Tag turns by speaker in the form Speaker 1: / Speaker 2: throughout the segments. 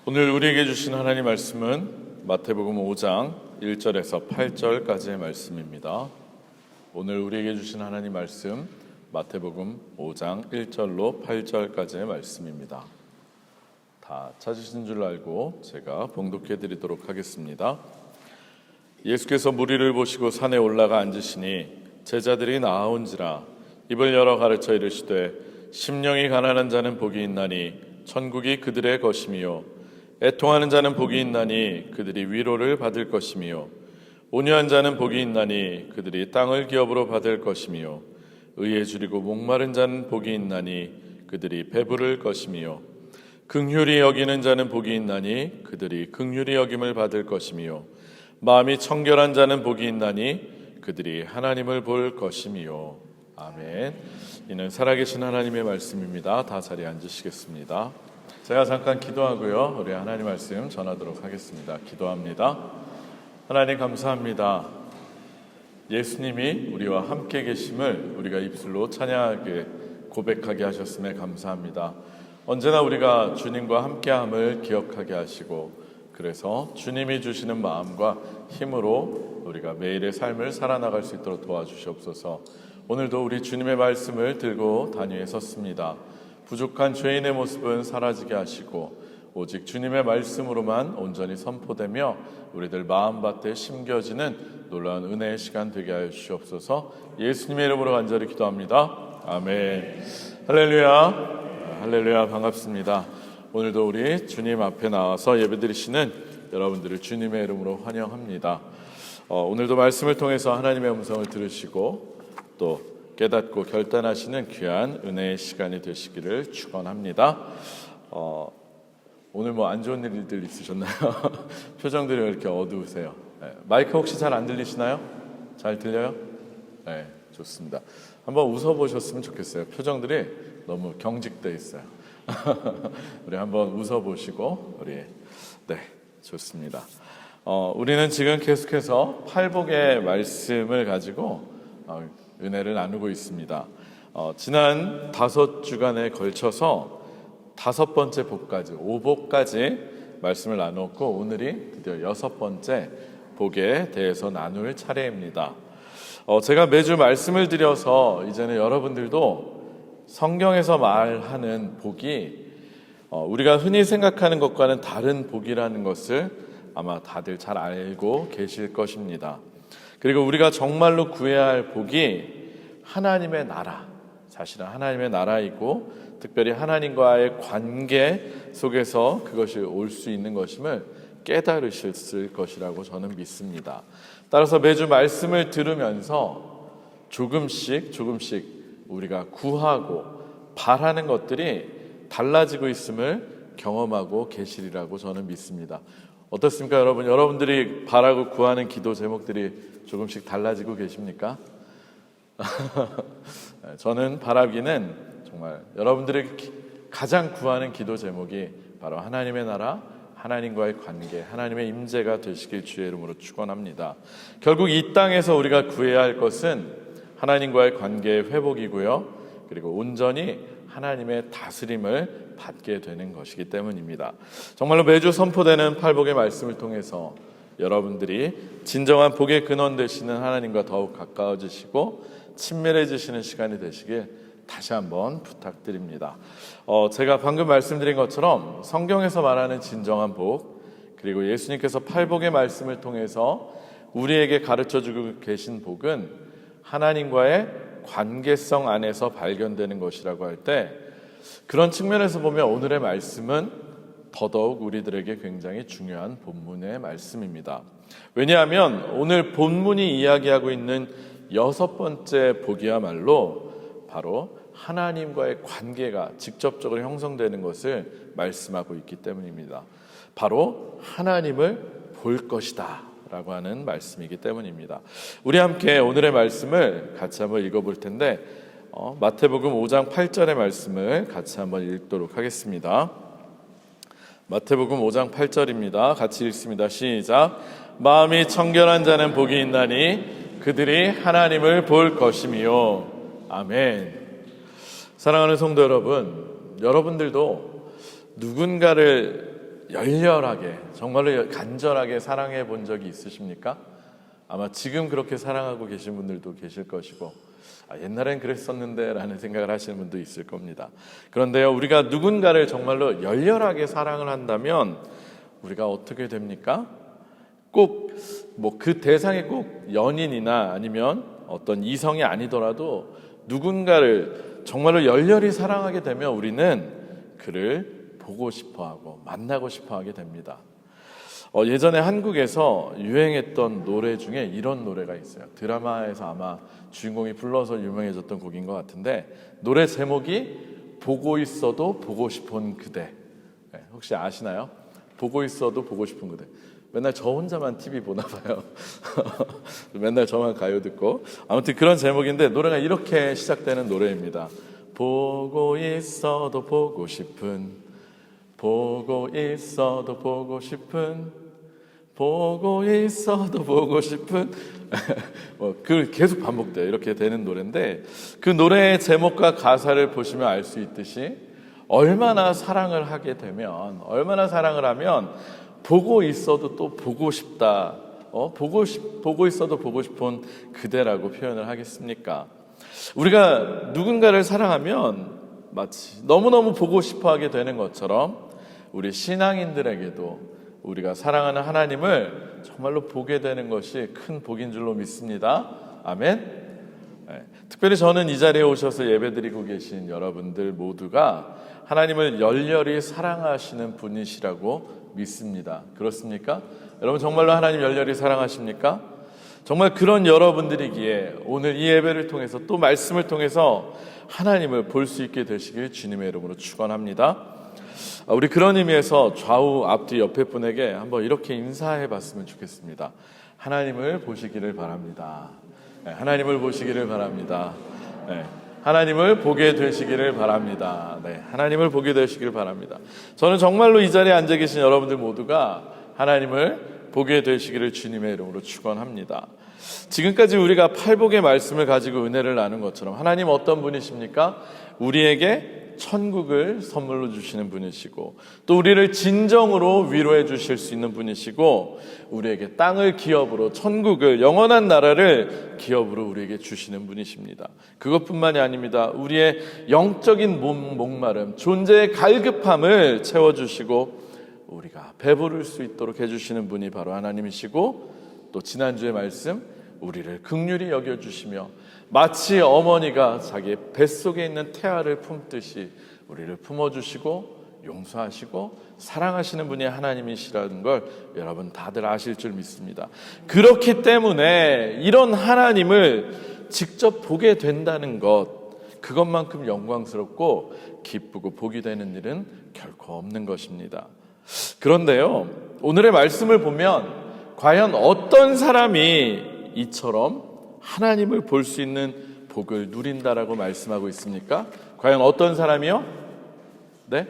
Speaker 1: 오늘 우리에게 주신 하나님 말씀은 마태복음 5장 1절에서 8절까지의 말씀입니다. 오늘 우리에게 주신 하나님 말씀 마태복음 5장 1절로 8절까지의 말씀입니다. 다 찾으신 줄 알고 제가 봉독해 드리도록 하겠습니다. 예수께서 무리를 보시고 산에 올라가 앉으시니 제자들이 나아온지라 입을 열어 가르쳐 이르시되 심령이 가난한 자는 복이 있나니 천국이 그들의 것이며 애통하는 자는 복이 있나니 그들이 위로를 받을 것이며 온유한 자는 복이 있나니 그들이 땅을 기업으로 받을 것이며 의에 줄이고 목마른 자는 복이 있나니 그들이 배부를 것이며 긍휼히 여기는 자는 복이 있나니 그들이 긍휼히 여김을 받을 것이며 마음이 청결한 자는 복이 있나니 그들이 하나님을 볼 것이며. 아멘. 이는 살아계신 하나님의 말씀입니다. 다 자리에 앉으시겠습니다. 제가 잠깐 기도하고요, 우리 하나님 말씀 전하도록 하겠습니다. 기도합니다. 하나님 감사합니다. 예수님이 우리와 함께 계심을 우리가 입술로 찬양하게 고백하게 하셨음에 감사합니다. 언제나 우리가 주님과 함께함을 기억하게 하시고, 그래서 주님이 주시는 마음과 힘으로 우리가 매일의 삶을 살아나갈 수 있도록 도와주시옵소서. 오늘도 우리 주님의 말씀을 들고 단위에 섰습니다. 부족한 죄인의 모습은 사라지게 하시고 오직 주님의 말씀으로만 온전히 선포되며 우리들 마음밭에 심겨지는 놀라운 은혜의 시간 되게 하여 주시옵소서. 예수님의 이름으로 간절히 기도합니다. 아멘. 할렐루야. 할렐루야. 반갑습니다. 오늘도 우리 주님 앞에 나와서 예배드리시는 여러분들을 주님의 이름으로 환영합니다. 오늘도 말씀을 통해서 하나님의 음성을 들으시고 또 깨닫고 결단하시는 귀한 은혜의 시간이 되시기를 축원합니다. 오늘 뭐 안 좋은 일들 있으셨나요? 표정들이 왜 이렇게 어두우세요? 네. 마이크 혹시 잘 안 들리시나요? 잘 들려요? 네, 좋습니다. 한번 웃어보셨으면 좋겠어요. 표정들이 너무 경직돼 있어요. 우리 한번 웃어보시고 네, 좋습니다. 우리는 지금 계속해서 팔복의 말씀을 가지고 은혜를 나누고 있습니다. 지난 5주간에 걸쳐서 5번째 복까지 5복까지 말씀을 나누었고, 오늘이 드디어 6번째 복에 대해서 나눌 차례입니다. 제가 매주 말씀을 드려서 이제는 여러분들도 성경에서 말하는 복이 우리가 흔히 생각하는 것과는 다른 복이라는 것을 아마 다들 잘 알고 계실 것입니다. 그리고 우리가 정말로 구해야 할 복이 하나님의 나라, 사실은 하나님의 나라이고 특별히 하나님과의 관계 속에서 그것이 올 수 있는 것임을 깨달으셨을 것이라고 저는 믿습니다. 따라서 매주 말씀을 들으면서 조금씩 우리가 구하고 바라는 것들이 달라지고 있음을 경험하고 계시리라고 저는 믿습니다. 어떻습니까, 여러분? 여러분들이 바라고 구하는 기도 제목들이 조금씩 달라지고 계십니까? 저는 바라기는 정말 여러분들이 가장 구하는 기도 제목이 바로 하나님의 나라, 하나님과의 관계, 하나님의 임재가 되시길 주의 이름으로 축원합니다. 결국 이 땅에서 우리가 구해야 할 것은 하나님과의 관계의 회복이고요, 그리고 온전히 하나님의 다스림을 받게 되는 것이기 때문입니다. 정말로 매주 선포되는 팔복의 말씀을 통해서 여러분들이 진정한 복의 근원 되시는 하나님과 더욱 가까워지시고 친밀해지시는 시간이 되시길 다시 한번 부탁드립니다. 제가 방금 말씀드린 것처럼 성경에서 말하는 진정한 복, 그리고 예수님께서 팔복의 말씀을 통해서 우리에게 가르쳐주고 계신 복은 하나님과의 관계성 안에서 발견되는 것이라고 할 때, 그런 측면에서 보면 오늘의 말씀은 더더욱 우리들에게 굉장히 중요한 본문의 말씀입니다. 왜냐하면 오늘 본문이 이야기하고 있는 6번째 복이야말로 바로 하나님과의 관계가 직접적으로 형성되는 것을 말씀하고 있기 때문입니다. 바로 하나님을 볼 것이다 라고 하는 말씀이기 때문입니다. 우리 함께 오늘의 말씀을 같이 한번 읽어볼 텐데, 마태복음 5장 8절의 말씀을 같이 한번 읽도록 하겠습니다. 마태복음 5장 8절입니다. 같이 읽습니다. 시작. 마음이 청결한 자는 복이 있나니 그들이 하나님을 볼 것이며. 아멘. 사랑하는 성도 여러분, 여러분들도 누군가를 열렬하게, 정말로 간절하게 사랑해 본 적이 있으십니까? 아마 지금 그렇게 사랑하고 계신 분들도 계실 것이고, 옛날엔 그랬었는데 라는 생각을 하시는 분도 있을 겁니다. 그런데요, 우리가 누군가를 정말로 열렬하게 사랑을 한다면 우리가 어떻게 됩니까? 꼭 뭐 그 대상이 꼭 연인이나 아니면 어떤 이성이 아니더라도 누군가를 정말로 열렬히 사랑하게 되면 우리는 그를 보고 싶어하고 만나고 싶어하게 됩니다. 예전에 한국에서 유행했던 노래 중에 이런 노래가 있어요. 드라마에서 아마 주인공이 불러서 유명해졌던 곡인 것 같은데, 노래 제목이 보고 있어도 보고 싶은 그대. 혹시 아시나요? 보고 있어도 보고 싶은 그대. 맨날 저 혼자만 TV 보나 봐요. 맨날 저만 가요 듣고. 아무튼 그런 제목인데 노래가 이렇게 시작되는 노래입니다. 보고 있어도 보고 싶은, 보고 있어도 보고 싶은, 보고 있어도 보고 싶은. 그 계속 반복돼요. 이렇게 되는 노래인데, 그 노래의 제목과 가사를 보시면 알 수 있듯이 얼마나 사랑을 하게 되면, 얼마나 사랑을 하면 보고 있어도 또 보고 싶다, 보고 있어도 보고 싶은 그대라고 표현을 하겠습니까? 우리가 누군가를 사랑하면 마치 너무너무 보고 싶어하게 되는 것처럼 우리 신앙인들에게도 우리가 사랑하는 하나님을 정말로 보게 되는 것이 큰 복인 줄로 믿습니다. 아멘. 특별히 저는 이 자리에 오셔서 예배드리고 계신 여러분들 모두가 하나님을 열렬히 사랑하시는 분이시라고 믿습니다. 그렇습니까? 여러분 정말로 하나님 열렬히 사랑하십니까? 정말 그런 여러분들이기에 오늘 이 예배를 통해서 또 말씀을 통해서 하나님을 볼 수 있게 되시길 주님의 이름으로 축원합니다. 우리 그런 의미에서 좌우 앞뒤 옆에 분에게 한번 이렇게 인사해 봤으면 좋겠습니다. 하나님을 보시기를 바랍니다. 하나님을 보시기를 바랍니다. 하나님을 보게 되시기를 바랍니다. 하나님을 보게 되시기를 바랍니다. 저는 정말로 이 자리에 앉아 계신 여러분들 모두가 하나님을 보게 되시기를 주님의 이름으로 축원합니다. 지금까지 우리가 팔복의 말씀을 가지고 은혜를 나눈 것처럼 하나님 어떤 분이십니까? 우리에게 천국을 선물로 주시는 분이시고, 또 우리를 진정으로 위로해 주실 수 있는 분이시고, 우리에게 땅을 기업으로, 천국을, 영원한 나라를 기업으로 우리에게 주시는 분이십니다. 그것뿐만이 아닙니다. 우리의 영적인 목마름, 존재의 갈급함을 채워주시고 우리가 배부를 수 있도록 해주시는 분이 바로 하나님이시고, 또 지난주의 말씀, 우리를 긍휼히 여겨주시며 마치 어머니가 자기 뱃속에 있는 태아를 품듯이 우리를 품어주시고 용서하시고 사랑하시는 분이 하나님이시라는 걸 여러분 다들 아실 줄 믿습니다. 그렇기 때문에 이런 하나님을 직접 보게 된다는 것, 그것만큼 영광스럽고 기쁘고 복이 되는 일은 결코 없는 것입니다. 그런데요, 오늘의 말씀을 보면 과연 어떤 사람이 이처럼 하나님을 볼 수 있는 복을 누린다라고 말씀하고 있습니까? 과연 어떤 사람이요? 네,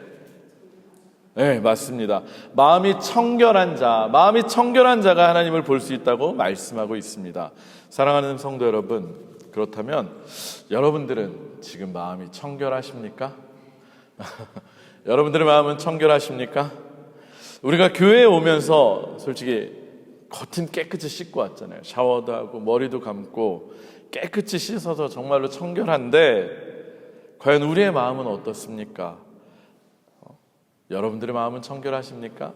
Speaker 1: 맞습니다. 마음이 청결한 자가 하나님을 볼 수 있다고 말씀하고 있습니다. 사랑하는 성도 여러분, 그렇다면 여러분들은 지금 마음이 청결하십니까? 여러분들의 마음은 청결하십니까? 우리가 교회에 오면서 솔직히 겉은 깨끗이 씻고 왔잖아요. 샤워도 하고 머리도 감고 깨끗이 씻어서 정말로 청결한데 과연 우리의 마음은 어떻습니까? 여러분들의 마음은 청결하십니까?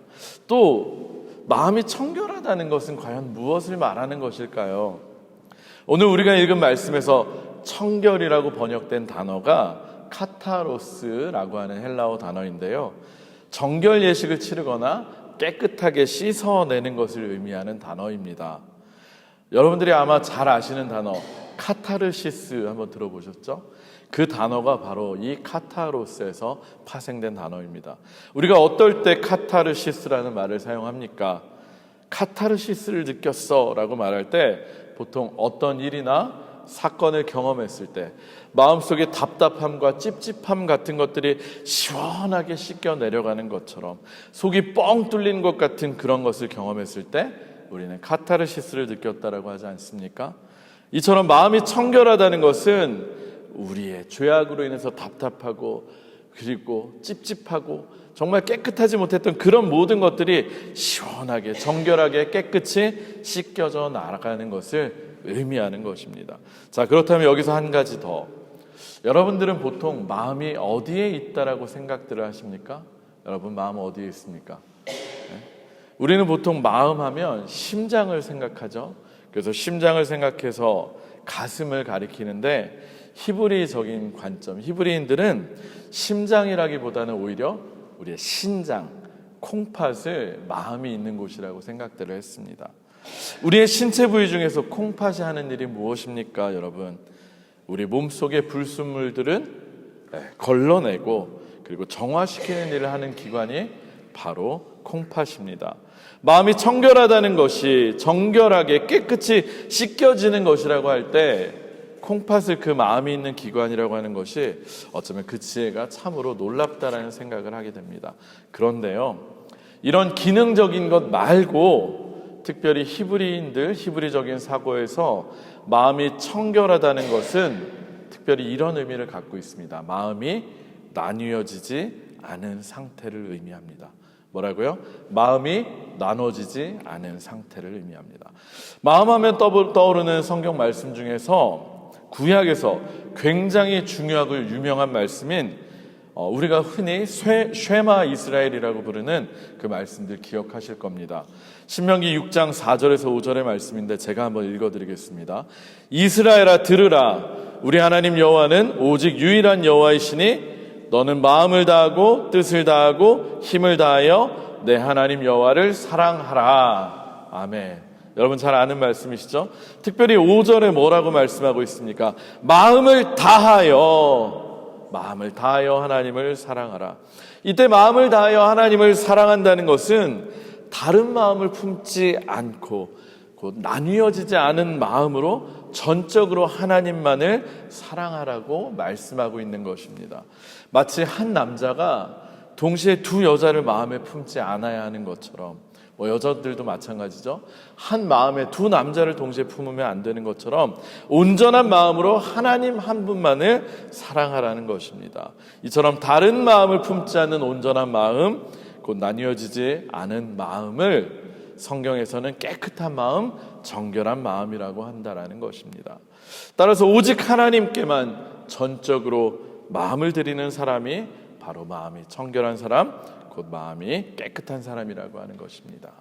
Speaker 1: 또 마음이 청결하다는 것은 과연 무엇을 말하는 것일까요? 오늘 우리가 읽은 말씀에서 청결이라고 번역된 단어가 카타로스라고 하는 헬라어 단어인데요, 정결 예식을 치르거나 깨끗하게 씻어내는 것을 의미하는 단어입니다. 여러분들이 아마 잘 아시는 단어 카타르시스 한번 들어보셨죠? 그 단어가 바로 이 카타로스에서 파생된 단어입니다. 우리가 어떨 때 카타르시스라는 말을 사용합니까? 카타르시스를 느꼈어 라고 말할 때 보통 어떤 일이나 사건을 경험했을 때 마음속의 답답함과 찝찝함 같은 것들이 시원하게 씻겨 내려가는 것처럼 속이 뻥 뚫린 것 같은 그런 것을 경험했을 때 우리는 카타르시스를 느꼈다라고 하지 않습니까? 이처럼 마음이 청결하다는 것은 우리의 죄악으로 인해서 답답하고 그리고 찝찝하고 정말 깨끗하지 못했던 그런 모든 것들이 시원하게 정결하게 깨끗이 씻겨져 나가는 것을 의미하는 것입니다. 자, 그렇다면 여기서 한 가지 더. 여러분들은 보통 마음이 어디에 있다라고 생각들을 하십니까? 여러분 마음 어디에 있습니까? 우리는 보통 마음 하면 심장을 생각하죠. 그래서 심장을 생각해서 가슴을 가리키는데 히브리적인 관점, 히브리인들은 심장이라기보다는 오히려 우리의 신장, 콩팥을 마음이 있는 곳이라고 생각들을 했습니다. 우리의 신체 부위 중에서 콩팥이 하는 일이 무엇입니까, 여러분? 우리 몸속의 불순물들은 걸러내고 그리고 정화시키는 일을 하는 기관이 바로 콩팥입니다. 마음이 청결하다는 것이 정결하게 깨끗이 씻겨지는 것이라고 할 때 콩팥을 그 마음이 있는 기관이라고 하는 것이 어쩌면 그 지혜가 참으로 놀랍다라는 생각을 하게 됩니다. 그런데요, 이런 기능적인 것 말고 특별히 히브리적인 사고에서 마음이 청결하다는 것은 특별히 이런 의미를 갖고 있습니다. 마음이 나뉘어지지 않은 상태를 의미합니다. 뭐라고요? 마음이 나눠지지 않은 상태를 의미합니다. 마음하면 떠오르는 성경 말씀 중에서 구약에서 굉장히 중요하고 유명한 말씀인 우리가 흔히 쉐마 이스라엘이라고 부르는 그 말씀들 기억하실 겁니다. 신명기 6장 4절에서 5절의 말씀인데 제가 한번 읽어드리겠습니다. 이스라엘아 들으라. 우리 하나님 여호와는 오직 유일한 여호와이시니 너는 마음을 다하고 뜻을 다하고 힘을 다하여 내 하나님 여호와를 사랑하라. 아멘. 여러분 잘 아는 말씀이시죠? 특별히 5절에 뭐라고 말씀하고 있습니까? 마음을 다하여 하나님을 사랑하라. 이때 마음을 다하여 하나님을 사랑한다는 것은 다른 마음을 품지 않고 곧 나뉘어지지 않은 마음으로 전적으로 하나님만을 사랑하라고 말씀하고 있는 것입니다. 마치 한 남자가 동시에 두 여자를 마음에 품지 않아야 하는 것처럼, 여자들도 마찬가지죠. 한 마음에 두 남자를 동시에 품으면 안 되는 것처럼 온전한 마음으로 하나님 한 분만을 사랑하라는 것입니다. 이처럼 다른 마음을 품지 않는 온전한 마음, 곧 나뉘어지지 않은 마음을 성경에서는 깨끗한 마음, 정결한 마음이라고 한다라는 것입니다. 따라서 오직 하나님께만 전적으로 마음을 드리는 사람이 바로 마음이 청결한 사람, 곧 마음이 깨끗한 사람이라고 하는 것입니다.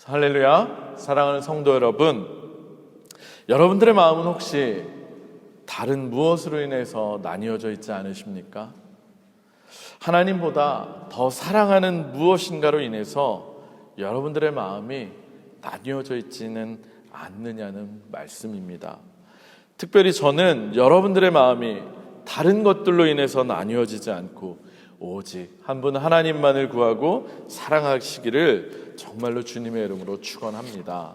Speaker 1: 할렐루야. 사랑하는 성도 여러분, 여러분들의 마음은 혹시 다른 무엇으로 인해서 나뉘어져 있지 않으십니까? 하나님보다 더 사랑하는 무엇인가로 인해서 여러분들의 마음이 나뉘어져 있지는 않느냐는 말씀입니다. 특별히 저는 여러분들의 마음이 다른 것들로 인해서 나뉘어지지 않고 오직 한 분 하나님만을 구하고 사랑하시기를 정말로 주님의 이름으로 축원합니다.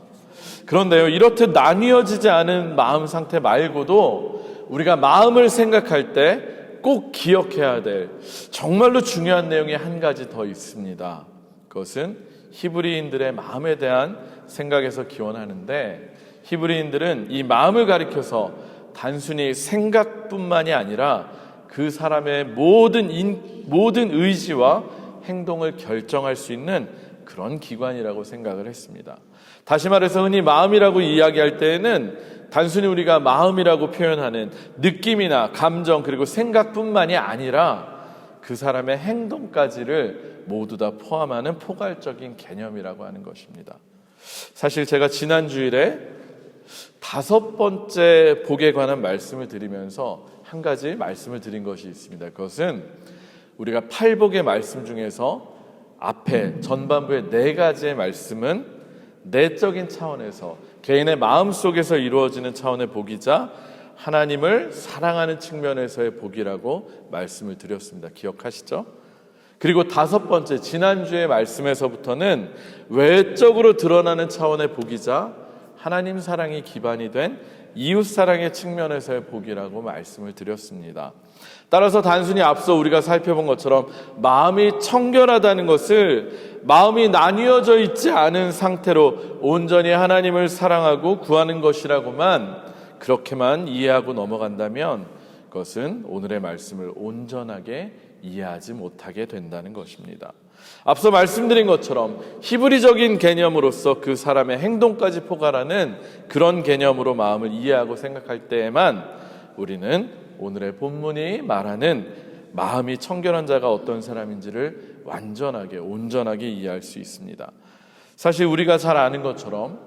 Speaker 1: 그런데요, 이렇듯 나뉘어지지 않은 마음 상태 말고도 우리가 마음을 생각할 때 꼭 기억해야 될 정말로 중요한 내용이 한 가지 더 있습니다. 그것은 히브리인들의 마음에 대한 생각에서 기원하는데, 히브리인들은 이 마음을 가리켜서 단순히 생각뿐만이 아니라 그 사람의 모든 의지와 행동을 결정할 수 있는 그런 기관이라고 생각을 했습니다. 다시 말해서 흔히 마음이라고 이야기할 때에는 단순히 우리가 마음이라고 표현하는 느낌이나 감정 그리고 생각뿐만이 아니라 그 사람의 행동까지를 모두 다 포함하는 포괄적인 개념이라고 하는 것입니다. 사실 제가 지난 주일에 5번째 복에 관한 말씀을 드리면서 한 가지 말씀을 드린 것이 있습니다. 그것은 우리가 8복의 말씀 중에서 앞에 전반부의 4가지의 말씀은 내적인 차원에서 개인의 마음 속에서 이루어지는 차원의 복이자 하나님을 사랑하는 측면에서의 복이라고 말씀을 드렸습니다. 기억하시죠? 그리고 5번째 지난주의 말씀에서부터는 외적으로 드러나는 차원의 복이자 하나님 사랑이 기반이 된 이웃 사랑의 측면에서의 복이라고 말씀을 드렸습니다. 따라서 단순히 앞서 우리가 살펴본 것처럼 마음이 청결하다는 것을 마음이 나뉘어져 있지 않은 상태로 온전히 하나님을 사랑하고 구하는 것이라고만 그렇게만 이해하고 넘어간다면 그것은 오늘의 말씀을 온전하게 이해하지 못하게 된다는 것입니다. 앞서 말씀드린 것처럼 히브리적인 개념으로서 그 사람의 행동까지 포괄하는 그런 개념으로 마음을 이해하고 생각할 때에만 우리는 오늘의 본문이 말하는 마음이 청결한 자가 어떤 사람인지를 완전하게 온전하게 이해할 수 있습니다. 사실 우리가 잘 아는 것처럼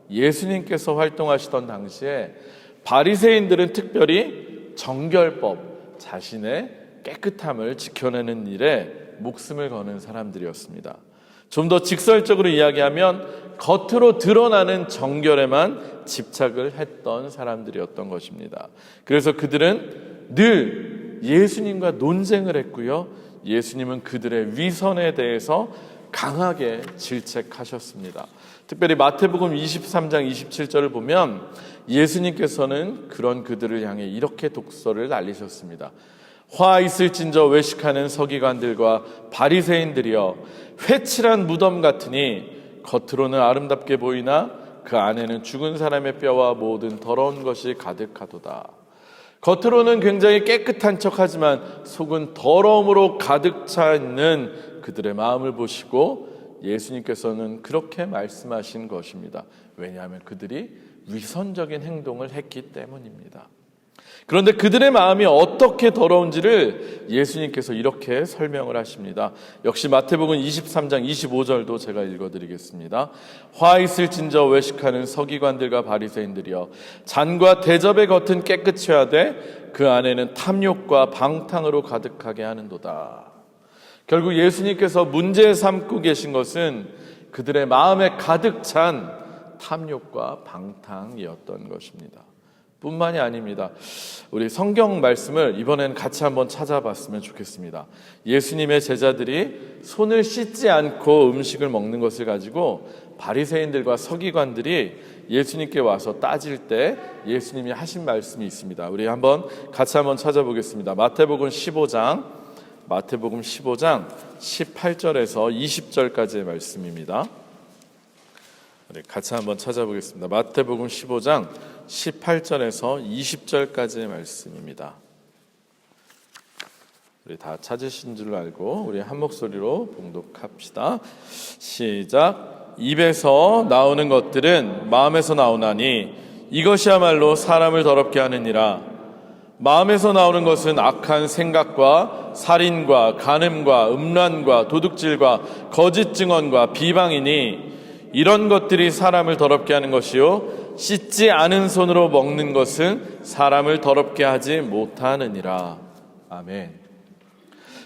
Speaker 1: 예수님께서 활동하시던 당시에 바리새인들은 특별히 정결법, 자신의 깨끗함을 지켜내는 일에 목숨을 거는 사람들이었습니다. 좀 더 직설적으로 이야기하면 겉으로 드러나는 정결에만 집착을 했던 사람들이었던 것입니다. 그래서 그들은 늘 예수님과 논쟁을 했고요, 예수님은 그들의 위선에 대해서 강하게 질책하셨습니다. 특별히 마태복음 23장 27절을 보면 예수님께서는 그런 그들을 향해 이렇게 독서를 날리셨습니다. 화 있을진저 외식하는 서기관들과 바리새인들이여, 회칠한 무덤 같으니 겉으로는 아름답게 보이나 그 안에는 죽은 사람의 뼈와 모든 더러운 것이 가득하도다. 겉으로는 굉장히 깨끗한 척하지만 속은 더러움으로 가득 차 있는 그들의 마음을 보시고 예수님께서는 그렇게 말씀하신 것입니다. 왜냐하면 그들이 위선적인 행동을 했기 때문입니다. 그런데 그들의 마음이 어떻게 더러운지를 예수님께서 이렇게 설명을 하십니다. 역시 마태복음 23장 25절도 제가 읽어드리겠습니다. 화 있을진저 외식하는 서기관들과 바리새인들이여, 잔과 대접의 겉은 깨끗이 하되 그 안에는 탐욕과 방탕으로 가득하게 하는도다. 결국 예수님께서 문제 삼고 계신 것은 그들의 마음에 가득 찬 탐욕과 방탕이었던 것입니다. 뿐만이 아닙니다. 우리 성경 말씀을 이번엔 같이 한번 찾아봤으면 좋겠습니다. 예수님의 제자들이 손을 씻지 않고 음식을 먹는 것을 가지고 바리새인들과 서기관들이 예수님께 와서 따질 때 예수님이 하신 말씀이 있습니다. 우리 같이 한번 찾아보겠습니다. 마태복음 15장 18절에서 20절까지의 말씀입니다. 우리 같이 한번 찾아보겠습니다. 마태복음 15장 18절에서 20절까지의 말씀입니다. 우리 다 찾으신 줄 알고 우리 한 목소리로 봉독합시다. 시작. 입에서 나오는 것들은 마음에서 나오나니 이것이야말로 사람을 더럽게 하느니라. 마음에서 나오는 것은 악한 생각과 살인과 간음과 음란과 도둑질과 거짓 증언과 비방이니 이런 것들이 사람을 더럽게 하는 것이요 씻지 않은 손으로 먹는 것은 사람을 더럽게 하지 못하느니라. 아멘.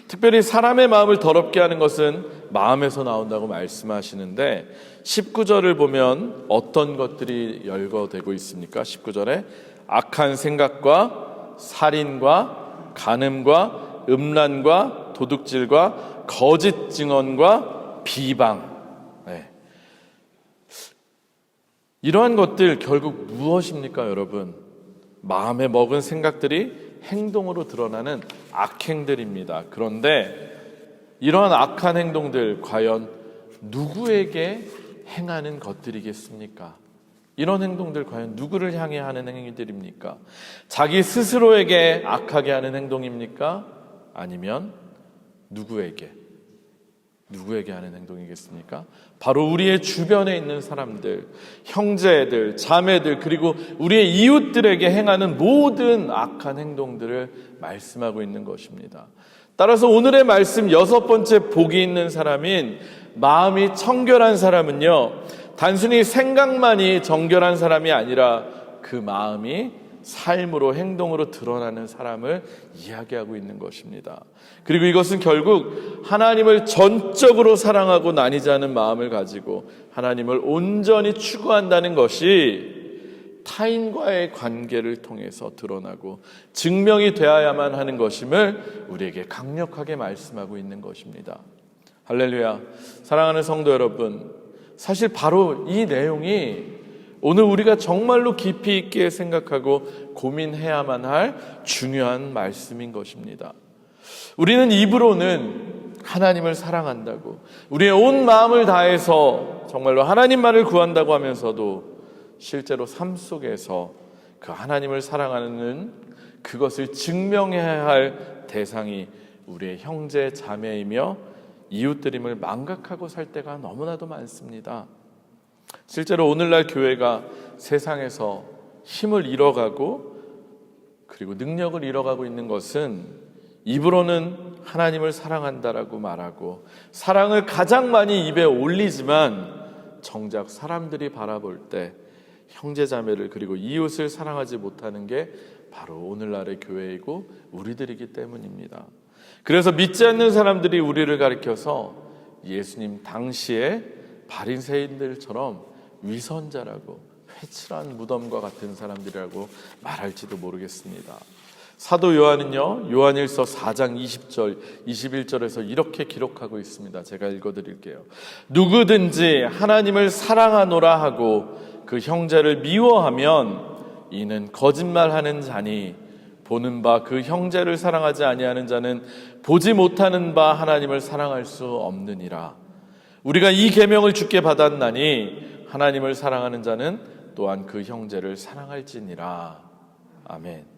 Speaker 1: 특별히 사람의 마음을 더럽게 하는 것은 마음에서 나온다고 말씀하시는데 19절을 보면 어떤 것들이 열거되고 있습니까? 19절에 악한 생각과 살인과 간음과 음란과 도둑질과 거짓 증언과 비방, 이러한 것들 결국 무엇입니까, 여러분? 마음에 먹은 생각들이 행동으로 드러나는 악행들입니다. 그런데 이러한 악한 행동들 과연 누구에게 행하는 것들이겠습니까? 이런 행동들 과연 누구를 향해 하는 행위들입니까? 자기 스스로에게 악하게 하는 행동입니까? 아니면 누구에게 하는 행동이겠습니까? 바로 우리의 주변에 있는 사람들, 형제들, 자매들, 그리고 우리의 이웃들에게 행하는 모든 악한 행동들을 말씀하고 있는 것입니다. 따라서 오늘의 말씀 6번째 복이 있는 사람인 마음이 청결한 사람은요, 단순히 생각만이 정결한 사람이 아니라 그 마음이 삶으로, 행동으로 드러나는 사람을 이야기하고 있는 것입니다. 그리고 이것은 결국 하나님을 전적으로 사랑하고 나뉘지 않은 마음을 가지고 하나님을 온전히 추구한다는 것이 타인과의 관계를 통해서 드러나고 증명이 되어야만 하는 것임을 우리에게 강력하게 말씀하고 있는 것입니다. 할렐루야. 사랑하는 성도 여러분, 사실 바로 이 내용이 오늘 우리가 정말로 깊이 있게 생각하고 고민해야만 할 중요한 말씀인 것입니다. 우리는 입으로는 하나님을 사랑한다고, 우리의 온 마음을 다해서 정말로 하나님만을 구한다고 하면서도 실제로 삶 속에서 그 하나님을 사랑하는 그것을 증명해야 할 대상이 우리의 형제 자매이며 이웃들임을 망각하고 살 때가 너무나도 많습니다. 실제로 오늘날 교회가 세상에서 힘을 잃어가고 그리고 능력을 잃어가고 있는 것은 입으로는 하나님을 사랑한다라고 말하고 사랑을 가장 많이 입에 올리지만 정작 사람들이 바라볼 때 형제자매를 그리고 이웃을 사랑하지 못하는 게 바로 오늘날의 교회이고 우리들이기 때문입니다. 그래서 믿지 않는 사람들이 우리를 가리켜서 예수님 당시에 바리새인들처럼 위선자라고 회칠한 무덤과 같은 사람들이라고 말할지도 모르겠습니다. 사도 요한은요, 요한일서 4장 20절, 21절에서 이렇게 기록하고 있습니다. 제가 읽어드릴게요. 누구든지 하나님을 사랑하노라 하고 그 형제를 미워하면 이는 거짓말하는 자니 보는 바 그 형제를 사랑하지 아니하는 자는 보지 못하는 바 하나님을 사랑할 수 없느니라. 우리가 이 계명을 주께 받았나니 하나님을 사랑하는 자는 또한 그 형제를 사랑할지니라. 아멘.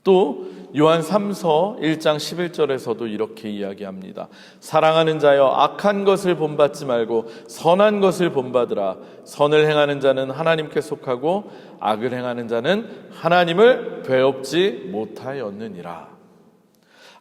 Speaker 1: 또 요한 3서 1장 11절에서도 이렇게 이야기합니다. 사랑하는 자여 악한 것을 본받지 말고 선한 것을 본받으라. 선을 행하는 자는 하나님께 속하고 악을 행하는 자는 하나님을 배웁지 못하였느니라.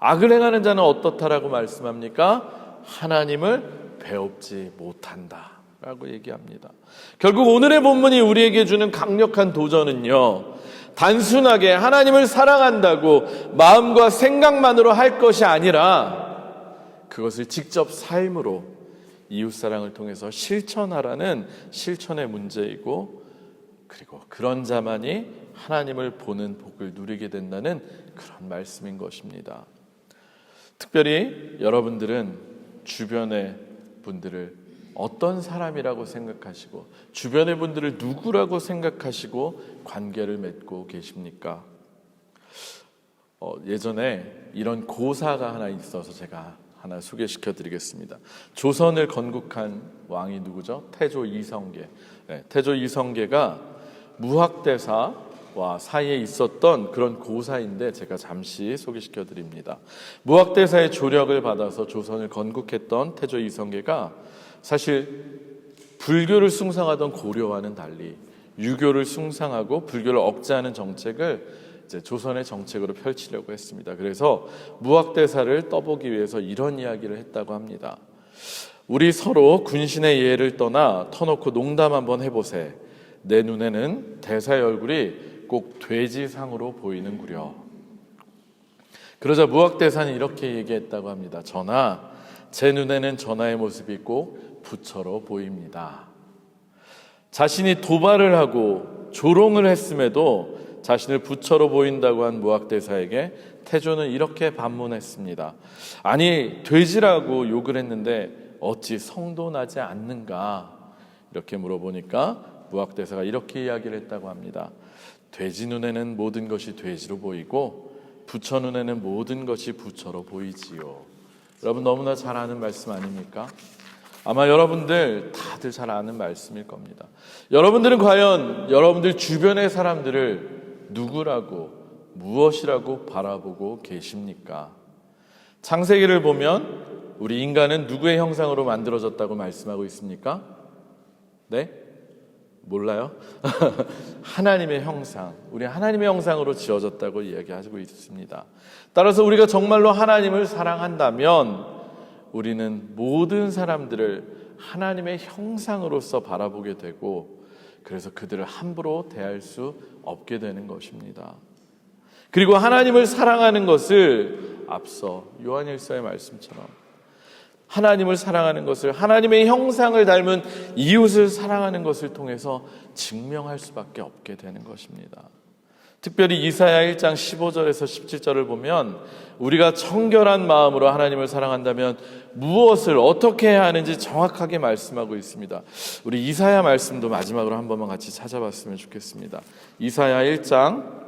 Speaker 1: 악을 행하는 자는 어떻다라고 말씀합니까? 하나님을 배웁지 못한다 라고 얘기합니다. 결국 오늘의 본문이 우리에게 주는 강력한 도전은요, 단순하게 하나님을 사랑한다고 마음과 생각만으로 할 것이 아니라 그것을 직접 삶으로 이웃사랑을 통해서 실천하라는 실천의 문제이고, 그리고 그런 자만이 하나님을 보는 복을 누리게 된다는 그런 말씀인 것입니다. 특별히 여러분들은 주변의 분들을 어떤 사람이라고 생각하시고 주변의 분들을 누구라고 생각하시고 관계를 맺고 계십니까? 예전에 이런 고사가 하나 있어서 제가 하나 소개시켜 드리겠습니다. 조선을 건국한 왕이 누구죠? 태조 이성계. 태조 이성계가 무학대사와 사이에 있었던 그런 고사인데 제가 잠시 소개시켜 드립니다. 무학대사의 조력을 받아서 조선을 건국했던 태조 이성계가 사실 불교를 숭상하던 고려와는 달리 유교를 숭상하고 불교를 억제하는 정책을 이제 조선의 정책으로 펼치려고 했습니다. 그래서 무학대사를 떠보기 위해서 이런 이야기를 했다고 합니다. 우리 서로 군신의 예를 떠나 터놓고 농담 한번 해보세. 내 눈에는 대사의 얼굴이 꼭 돼지상으로 보이는구려. 그러자 무학대사는 이렇게 얘기했다고 합니다. 전하, 제 눈에는 전하의 모습이 꼭 부처로 보입니다. 자신이 도발을 하고 조롱을 했음에도 자신을 부처로 보인다고 한 무학대사에게 태조는 이렇게 반문했습니다. 아니, 돼지라고 욕을 했는데 어찌 성도 나지 않는가? 이렇게 물어보니까 무학대사가 이렇게 이야기를 했다고 합니다. 돼지 눈에는 모든 것이 돼지로 보이고 부처 눈에는 모든 것이 부처로 보이지요. 여러분 너무나 잘 아는 말씀 아닙니까? 아마 여러분들 다들 잘 아는 말씀일 겁니다. 여러분들은 과연 여러분들 주변의 사람들을 누구라고 무엇이라고 바라보고 계십니까? 창세기를 보면 우리 인간은 누구의 형상으로 만들어졌다고 말씀하고 있습니까? 네? 몰라요? 하나님의 형상, 우리 하나님의 형상으로 지어졌다고 이야기하고 있습니다. 따라서 우리가 정말로 하나님을 사랑한다면 우리는 모든 사람들을 하나님의 형상으로서 바라보게 되고, 그래서 그들을 함부로 대할 수 없게 되는 것입니다. 그리고 하나님을 사랑하는 것을 앞서 요한일서의 말씀처럼 하나님을 사랑하는 것을, 하나님의 형상을 닮은 이웃을 사랑하는 것을 통해서 증명할 수밖에 없게 되는 것입니다. 특별히 이사야 1장 15절에서 17절을 보면 우리가 청결한 마음으로 하나님을 사랑한다면 무엇을 어떻게 해야 하는지 정확하게 말씀하고 있습니다. 우리 이사야 말씀도 마지막으로 한 번만 같이 찾아봤으면 좋겠습니다. 이사야 1장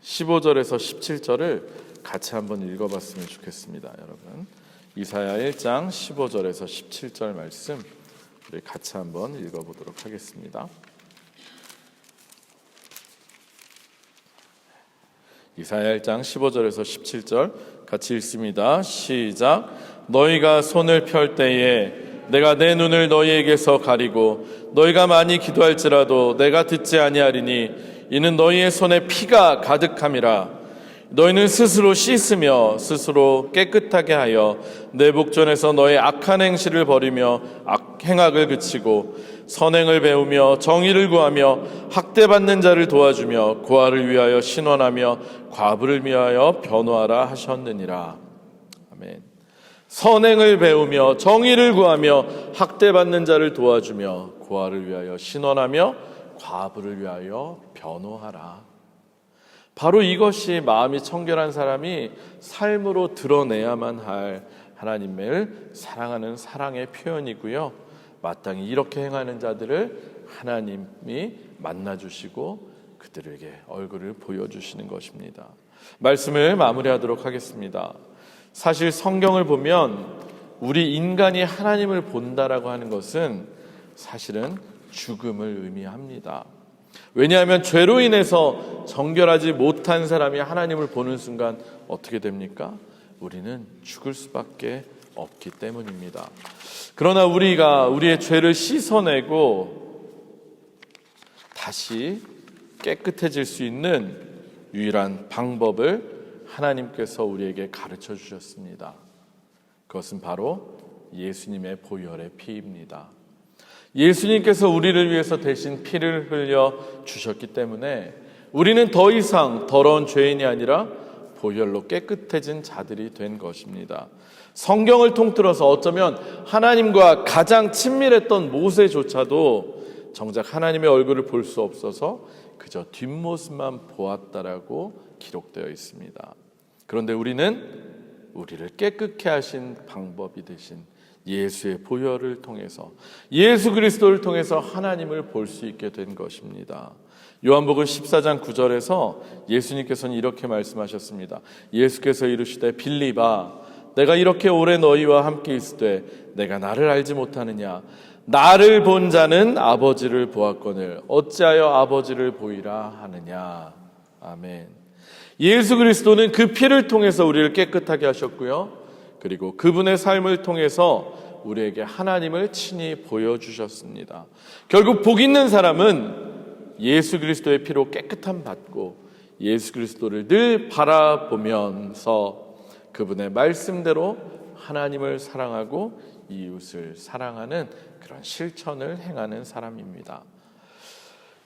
Speaker 1: 15절에서 17절을 같이 한번 읽어봤으면 좋겠습니다. 여러분, 이사야 1장 15절에서 17절 말씀 우리 같이 한번 읽어보도록 하겠습니다. 이사야 1장 15절에서 17절 같이 읽습니다. 시작. 너희가 손을 펼 때에 내가 내 눈을 너희에게서 가리고 너희가 많이 기도할지라도 내가 듣지 아니하리니 이는 너희의 손에 피가 가득함이라. 너희는 스스로 씻으며 스스로 깨끗하게 하여 내 복전에서 너의 악한 행실을 버리며 행악을 그치고 선행을 배우며 정의를 구하며 학대받는 자를 도와주며 고아를 위하여 신원하며 과부를 위하여 변호하라 하셨느니라. 아멘. 선행을 배우며 정의를 구하며 학대받는 자를 도와주며 고아를 위하여 신원하며 과부를 위하여 변호하라. 바로 이것이 마음이 청결한 사람이 삶으로 드러내야만 할 하나님을 사랑하는 사랑의 표현이고요. 마땅히 이렇게 행하는 자들을 하나님이 만나주시고 그들에게 얼굴을 보여주시는 것입니다. 말씀을 마무리하도록 하겠습니다. 사실 성경을 보면 우리 인간이 하나님을 본다라고 하는 것은 사실은 죽음을 의미합니다. 왜냐하면 죄로 인해서 정결하지 못한 사람이 하나님을 보는 순간 어떻게 됩니까? 우리는 죽을 수밖에 없기 때문입니다. 그러나 우리가 우리의 죄를 씻어내고 다시 깨끗해질 수 있는 유일한 방법을 하나님께서 우리에게 가르쳐 주셨습니다. 그것은 바로 예수님의 보혈의 피입니다. 예수님께서 우리를 위해서 대신 피를 흘려 주셨기 때문에 우리는 더 이상 더러운 죄인이 아니라 보혈로 깨끗해진 자들이 된 것입니다. 성경을 통틀어서 어쩌면 하나님과 가장 친밀했던 모세조차도 정작 하나님의 얼굴을 볼 수 없어서 그저 뒷모습만 보았다라고 기록되어 있습니다. 그런데 우리는 우리를 깨끗게 하신 방법이 되신 예수의 보혈을 통해서 예수 그리스도를 통해서 하나님을 볼 수 있게 된 것입니다. 요한복음 14장 9절에서 예수님께서는 이렇게 말씀하셨습니다. 예수께서 이르시되 빌립아 내가 이렇게 오래 너희와 함께 있으되 내가 나를 알지 못하느냐 나를 본 자는 아버지를 보았거늘 어찌하여 아버지를 보이라 하느냐. 아멘. 예수 그리스도는 그 피를 통해서 우리를 깨끗하게 하셨고요. 그리고 그분의 삶을 통해서 우리에게 하나님을 친히 보여주셨습니다. 결국 복 있는 사람은 예수 그리스도의 피로 깨끗함 받고 예수 그리스도를 늘 바라보면서 그분의 말씀대로 하나님을 사랑하고 이웃을 사랑하는 그런 실천을 행하는 사람입니다.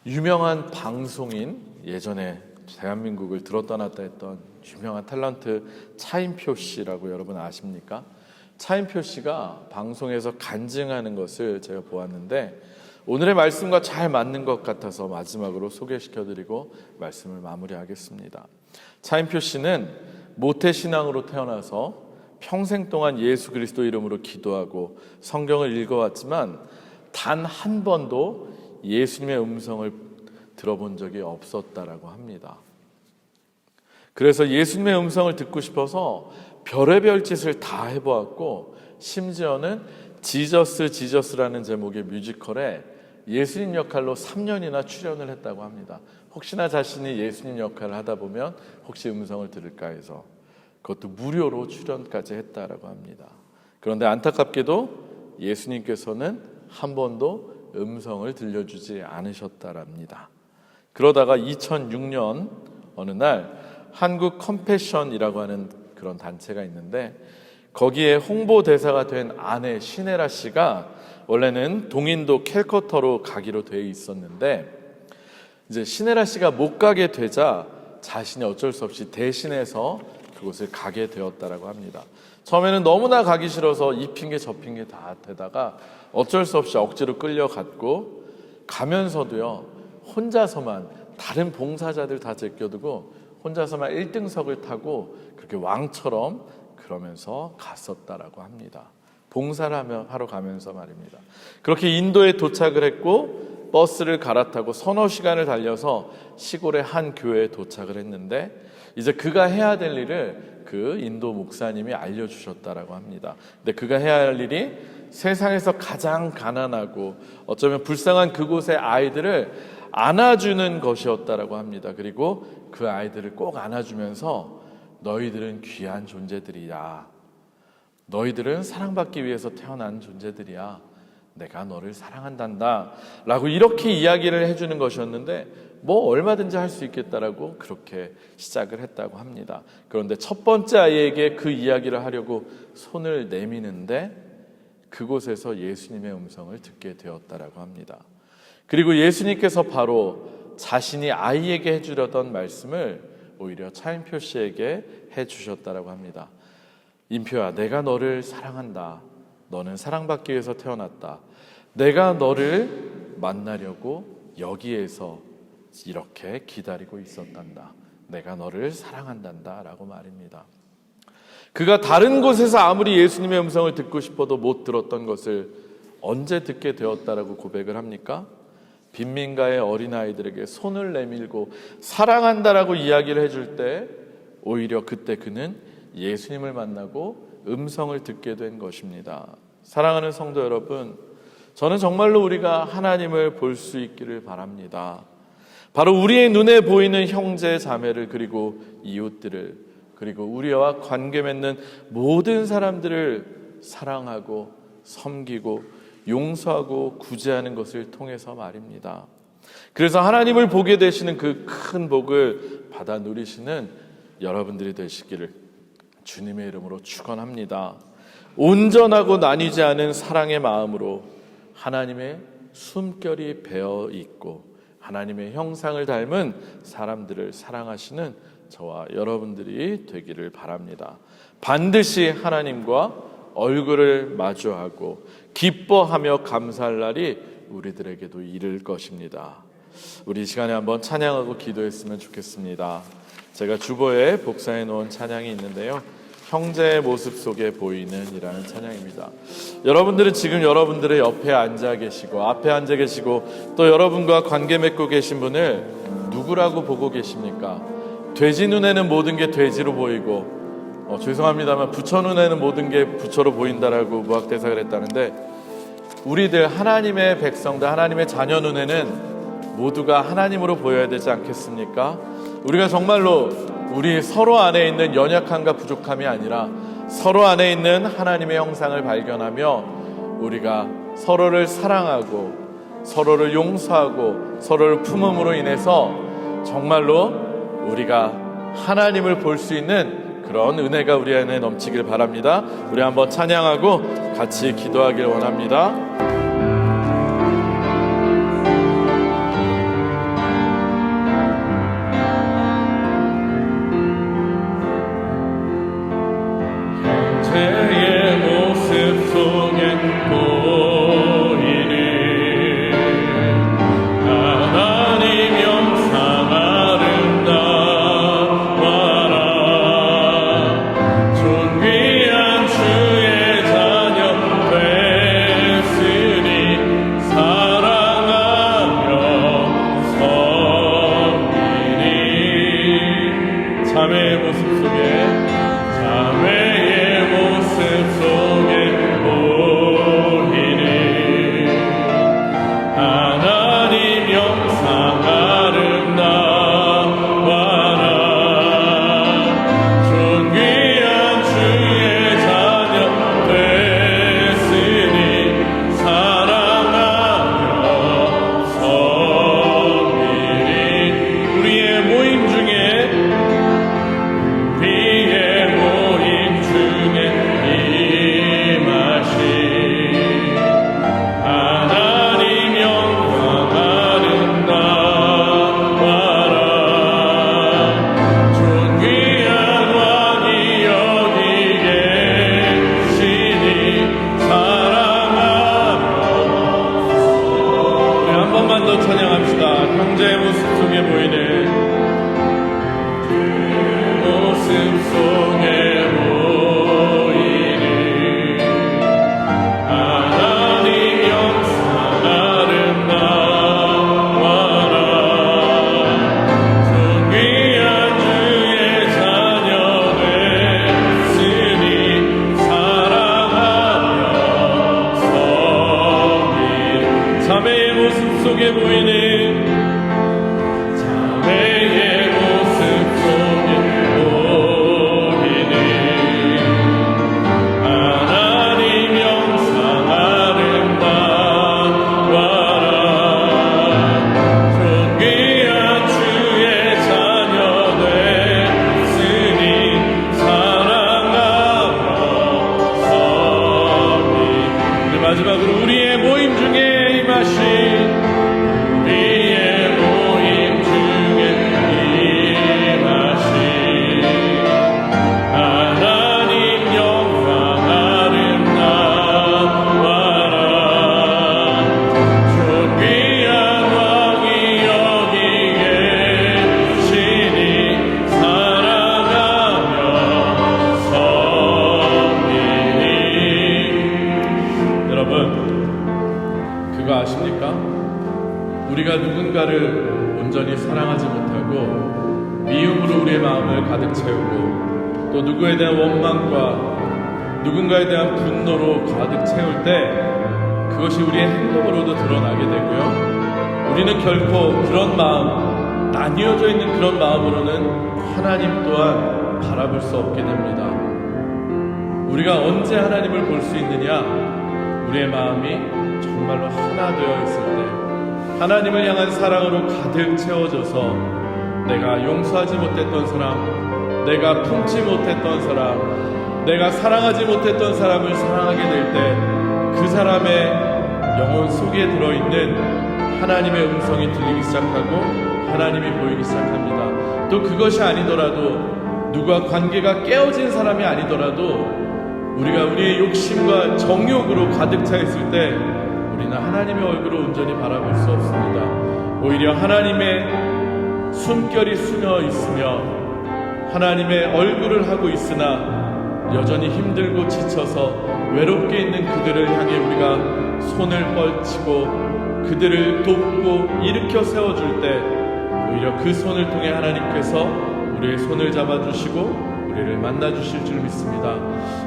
Speaker 1: 유명한 방송인, 예전에 대한민국을 들었다 놨다 했던 유명한 탤런트 차인표 씨라고 여러분 아십니까? 차인표 씨가 방송에서 간증하는 것을 제가 보았는데 오늘의 말씀과 잘 맞는 것 같아서 마지막으로 소개시켜드리고 말씀을 마무리하겠습니다. 차인표 씨는 모태신앙으로 태어나서 평생 동안 예수 그리스도 이름으로 기도하고 성경을 읽어왔지만 단 한 번도 예수님의 음성을 들어본 적이 없었다라고 합니다. 그래서 예수님의 음성을 듣고 싶어서 별의별 짓을 다 해보았고 심지어는 지저스라는 제목의 뮤지컬에 예수님 역할로 3년이나 출연을 했다고 합니다. 혹시나 자신이 예수님 역할을 하다 보면 혹시 음성을 들을까 해서 그것도 무료로 출연까지 했다라고 합니다. 그런데 안타깝게도 예수님께서는 한 번도 음성을 들려주지 않으셨다랍니다. 그러다가 2006년 어느 날 한국 컴패션이라고 하는 그런 단체가 있는데 거기에 홍보대사가 된 아내 시네라 씨가 원래는 동인도 캘커터로 가기로 돼 있었는데 이제 시네라 씨가 못 가게 되자 자신이 어쩔 수 없이 대신해서 그곳을 가게 되었다라고 합니다. 처음에는 너무나 가기 싫어서 이 핑계 저 핑계 다 대다가 어쩔 수 없이 억지로 끌려갔고 가면서도요 혼자서만 다른 봉사자들 다 제껴두고 혼자서만 1등석을 타고 그렇게 왕처럼 그러면서 갔었다라고 합니다. 봉사를 하러 가면서 말입니다. 그렇게 인도에 도착을 했고 버스를 갈아타고 서너 시간을 달려서 시골의 한 교회에 도착을 했는데 이제 그가 해야 될 일을 그 인도 목사님이 알려주셨다라고 합니다. 근데 그가 해야 할 일이 세상에서 가장 가난하고 어쩌면 불쌍한 그곳의 아이들을 안아주는 것이었다라고 합니다. 그리고 그 아이들을 꼭 안아주면서 너희들은 귀한 존재들이야. 너희들은 사랑받기 위해서 태어난 존재들이야. 내가 너를 사랑한단다 라고 이렇게 이야기를 해주는 것이었는데, 뭐 얼마든지 할 수 있겠다라고 그렇게 시작을 했다고 합니다. 그런데 첫 번째 아이에게 그 이야기를 하려고 손을 내미는데 그곳에서 예수님의 음성을 듣게 되었다라고 합니다. 그리고 예수님께서 바로 자신이 아이에게 해주려던 말씀을 오히려 차인표 씨에게 해주셨다라고 합니다. 인표야, 내가 너를 사랑한다. 너는 사랑받기 위해서 태어났다. 내가 너를 만나려고 여기에서 이렇게 기다리고 있었단다. 내가 너를 사랑한단다 라고 말입니다. 그가 다른 곳에서 아무리 예수님의 음성을 듣고 싶어도 못 들었던 것을 언제 듣게 되었다라고 고백을 합니까? 빈민가의 어린아이들에게 손을 내밀고 사랑한다라고 이야기를 해줄 때 오히려 그때 그는 예수님을 만나고 음성을 듣게 된 것입니다. 사랑하는 성도 여러분, 저는 정말로 우리가 하나님을 볼 수 있기를 바랍니다. 바로 우리의 눈에 보이는 형제 자매를, 그리고 이웃들을, 그리고 우리와 관계 맺는 모든 사람들을 사랑하고 섬기고 용서하고 구제하는 것을 통해서 말입니다. 그래서 하나님을 보게 되시는 그 큰 복을 받아 누리시는 여러분들이 되시기를 주님의 이름으로 축원합니다. 온전하고 나뉘지 않은 사랑의 마음으로 하나님의 숨결이 배어 있고 하나님의 형상을 닮은 사람들을 사랑하시는 저와 여러분들이 되기를 바랍니다. 반드시 하나님과 얼굴을 마주하고 기뻐하며 감사할 날이 우리들에게도 이를 것입니다. 우리 이 시간에 한번 찬양하고 기도했으면 좋겠습니다. 제가 주보에 복사해 놓은 찬양이 있는데요, 형제의 모습 속에 보이는 이라는 찬양입니다. 여러분들은 지금 여러분들의 옆에 앉아 계시고 앞에 앉아 계시고 또 여러분과 관계 맺고 계신 분을 누구라고 보고 계십니까? 돼지 눈에는 모든 게 돼지로 보이고 죄송합니다만 부처 눈에는 모든 게 부처로 보인다라고 무학대사가 그랬다는데, 우리들 하나님의 백성들, 하나님의 자녀 눈에는 모두가 하나님으로 보여야 되지 않겠습니까? 우리가 정말로 우리 서로 안에 있는 연약함과 부족함이 아니라 서로 안에 있는 하나님의 형상을 발견하며 우리가 서로를 사랑하고 서로를 용서하고 서로를 품음으로 인해서 정말로 우리가 하나님을 볼 수 있는 그런 은혜가 우리 안에 넘치길 바랍니다. 우리 한번 찬양하고 같이 기도하길 원합니다.
Speaker 2: 형제의 모습 속에 보이는 하나님 형상 아름다워라. 존귀한 주의 자녀 됐으니 사랑하며 섬기니. 자매의 모습 속에 마지막으로 우리의 모임 중에 임하신 우리의 모임 중에 임하신 하나님 영광 아름다워라. 존귀한 왕이 여기 계시니 사랑하며 섬기니. 여러분, 그거 아십니까? 우리가 누군가를 온전히 사랑하지 못하고 미움으로 우리의 마음을 가득 채우고 또 누구에 대한 원망과 누군가에 대한 분노로 가득 채울 때 그것이 우리의 행동으로도 드러나게 되고요. 우리는 결코 그런 마음, 나뉘어져 있는 그런 마음으로는 하나님 또한 바라볼 수 없게 됩니다. 우리가 언제 하나님을 볼 수 있느냐? 우리의 마음이 정말로 하나 되어 있을 때, 하나님을 향한 사랑으로 가득 채워져서 내가 용서하지 못했던 사람, 내가 품지 못했던 사람, 내가 사랑하지 못했던 사람을 사랑하게 될 때 그 사람의 영혼 속에 들어있는 하나님의 음성이 들리기 시작하고 하나님이 보이기 시작합니다. 또 그것이 아니더라도 누가 관계가 깨어진 사람이 아니더라도 우리가 우리의 욕심과 정욕으로 가득 차 있을 때 우리는 하나님의 얼굴을 온전히 바라볼 수 없습니다. 오히려 하나님의 숨결이 숨어 있으며 하나님의 얼굴을 하고 있으나 여전히 힘들고 지쳐서 외롭게 있는 그들을 향해 우리가 손을 뻗치고 그들을 돕고 일으켜 세워줄 때 오히려 그 손을 통해 하나님께서 우리의 손을 잡아주시고 우리를 만나주실 줄 믿습니다.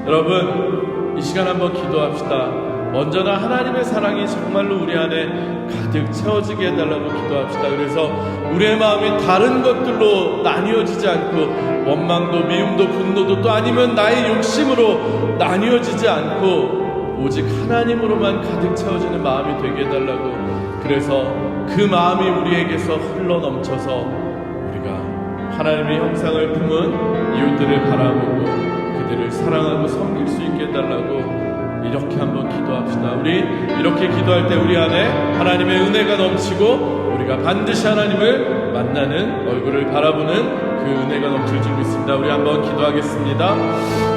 Speaker 2: 여러분, 이 시간 한번 기도합시다. 먼저는 하나님의 사랑이 정말로 우리 안에 가득 채워지게 해달라고 기도합시다. 그래서 우리의 마음이 다른 것들로 나뉘어지지 않고 원망도 미움도 분노도 또 아니면 나의 욕심으로 나뉘어지지 않고 오직 하나님으로만 가득 채워지는 마음이 되게 해달라고. 그래서 그 마음이 우리에게서 흘러넘쳐서 우리가 하나님의 형상을 품은 이웃들을 바라보고 그들을 사랑하고 섬길 수 있게 해달라고 이렇게 한번 기도합시다. 우리 이렇게 기도할 때 우리 안에 하나님의 은혜가 넘치고 우리가 반드시 하나님을 만나는 얼굴을 바라보는 그 은혜가 넘칠 줄 믿습니다. 우리 한번 기도하겠습니다.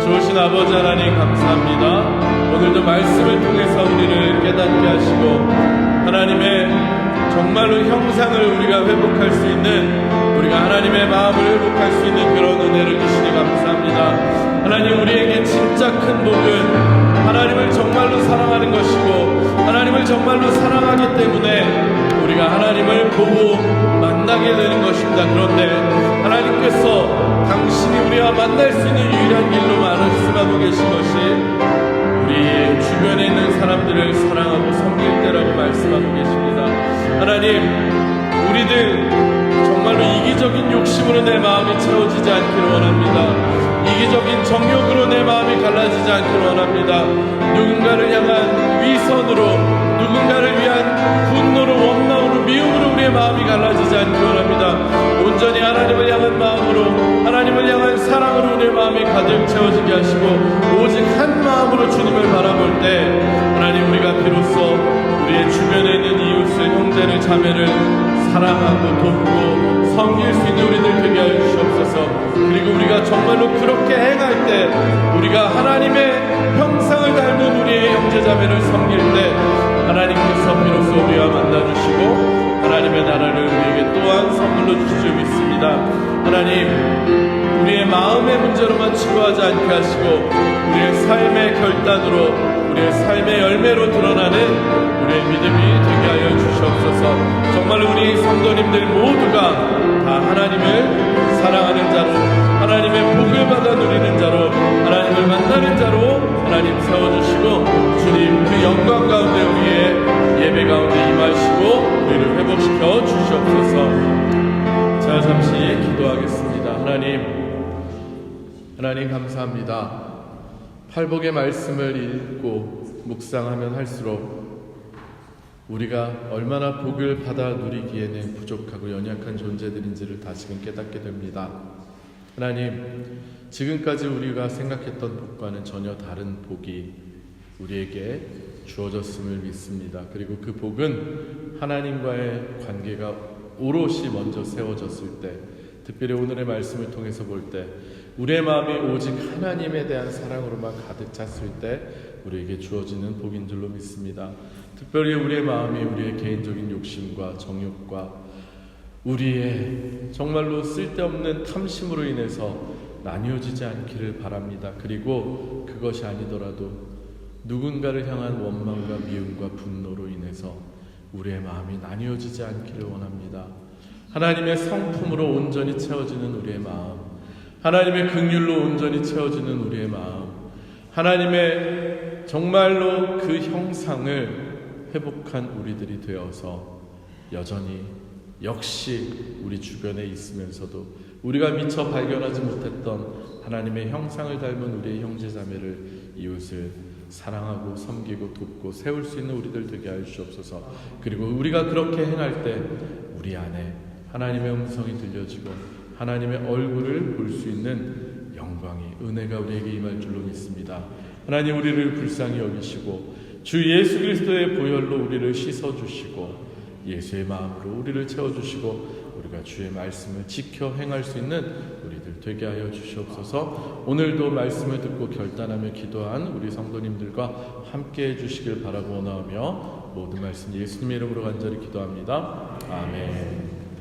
Speaker 2: 좋으신 아버지 하나님 감사합니다. 오늘도 말씀을 통해서 우리를 깨닫게 하시고 하나님의 정말로 형상을 우리가 회복할 수 있는, 우리가 하나님의 마음을 회복할 수 있는 그런 은혜를 주시니 감사합니다. 하나님, 우리에게 진짜 큰 복은 하나님을 정말로 사랑하는 것이고 하나님을 정말로 사랑하기 때문에 우리가 하나님을 보고 만나게 되는 것입니다. 그런데 하나님께서 당신이 우리와 만날 수 있는 유일한 길로 말씀하고 계신 것이 우리 주변에 있는 사람들을 사랑하고 섬길 때라고 말씀하고 계십니다. 하나님, 우리들 정말로 이기적인 욕심으로 내 마음이 채워지지 않기를 원합니다. 이기적인 정욕으로 내 마음이 갈라지지 않기를 원합니다. 누군가를 향한 위선으로, 누군가를 위한 분노로, 원망으로, 미움으로 우리의 마음이 갈라지지 않기를 원합니다. 온전히 하나님을 향한 마음으로, 하나님을 향한 사랑으로 우리의 마음이 가득 채워지게 하시고 오직 한 마음으로 주님을 바라볼 때 하나님, 우리가 비로소 우리의 주변에 있는 이웃을, 형제를, 자매를 사랑하고 돕고 섬길 수 있는 우리들 되게 하여 주시옵소서. 그리고 우리가 정말로 그렇게 행할 때 우리가 하나님의 형상을 닮은 우리의 형제자매를 섬길 때 하나님께서 비로소 우리와 만나주시고 하나님의 나라를 우리에게 또한 선물로 주실 줄 믿습니다. 하나님, 우리의 마음의 문제로만 치부하지 않게 하시고 우리의 삶의 결단으로, 우리의 삶의 열매로 드러나는 우리의 믿음이 되게 하여 주시옵소서. 정말 우리 성도님들 모두가 다 하나님을 사랑하는 자로, 하나님의 복을 받아 누리는 자로, 하나님을 만나는 자로 하나님 세워주시고 주님 그 영광 가운데 우리의 예배 가운데 임하시고 우리를 회복시켜 주시옵소서. 자, 잠시 기도하겠습니다. 하나님 감사합니다. 팔복의 말씀을 읽고 묵상하면 할수록 우리가 얼마나 복을 받아 누리기에는 부족하고 연약한 존재들인지를 다시금 깨닫게 됩니다. 하나님, 지금까지 우리가 생각했던 복과는 전혀 다른 복이 우리에게 주어졌음을 믿습니다. 그리고 그 복은 하나님과의 관계가 오롯이 먼저 세워졌을 때, 특별히 오늘의 말씀을 통해서 볼 때 우리의 마음이 오직 하나님에 대한 사랑으로만 가득 찼을 때 우리에게 주어지는 복인 줄로 믿습니다. 특별히 우리의 마음이 우리의 개인적인 욕심과 정욕과 우리의 정말로 쓸데없는 탐심으로 인해서 나뉘어지지 않기를 바랍니다. 그리고 그것이 아니더라도 누군가를 향한 원망과 미움과 분노로 인해서 우리의 마음이 나뉘어지지 않기를 원합니다. 하나님의 성품으로 온전히 채워지는 우리의 마음, 하나님의 긍휼로 온전히 채워지는 우리의 마음, 하나님의 정말로 그 형상을 회복한 우리들이 되어서 여전히 역시 우리 주변에 있으면서도 우리가 미처 발견하지 못했던 하나님의 형상을 닮은 우리의 형제자매를, 이웃을 사랑하고 섬기고 돕고 세울 수 있는 우리들 되게 하여 주옵소서. 그리고 우리가 그렇게 행할 때 우리 안에 하나님의 음성이 들려지고 하나님의 얼굴을 볼 수 있는 영광이, 은혜가 우리에게 임할 줄로 믿습니다. 하나님, 우리를 불쌍히 여기시고 주 예수 그리스도의 보혈로 우리를 씻어주시고 예수의 마음으로 우리를 채워주시고 우리가 주의 말씀을 지켜 행할 수 있는 우리들 되게 하여 주시옵소서. 오늘도 말씀을 듣고 결단하며 기도한 우리 성도님들과 함께 해주시길 바라고 원하며 모든 말씀 예수님의 이름으로 간절히 기도합니다. 아멘.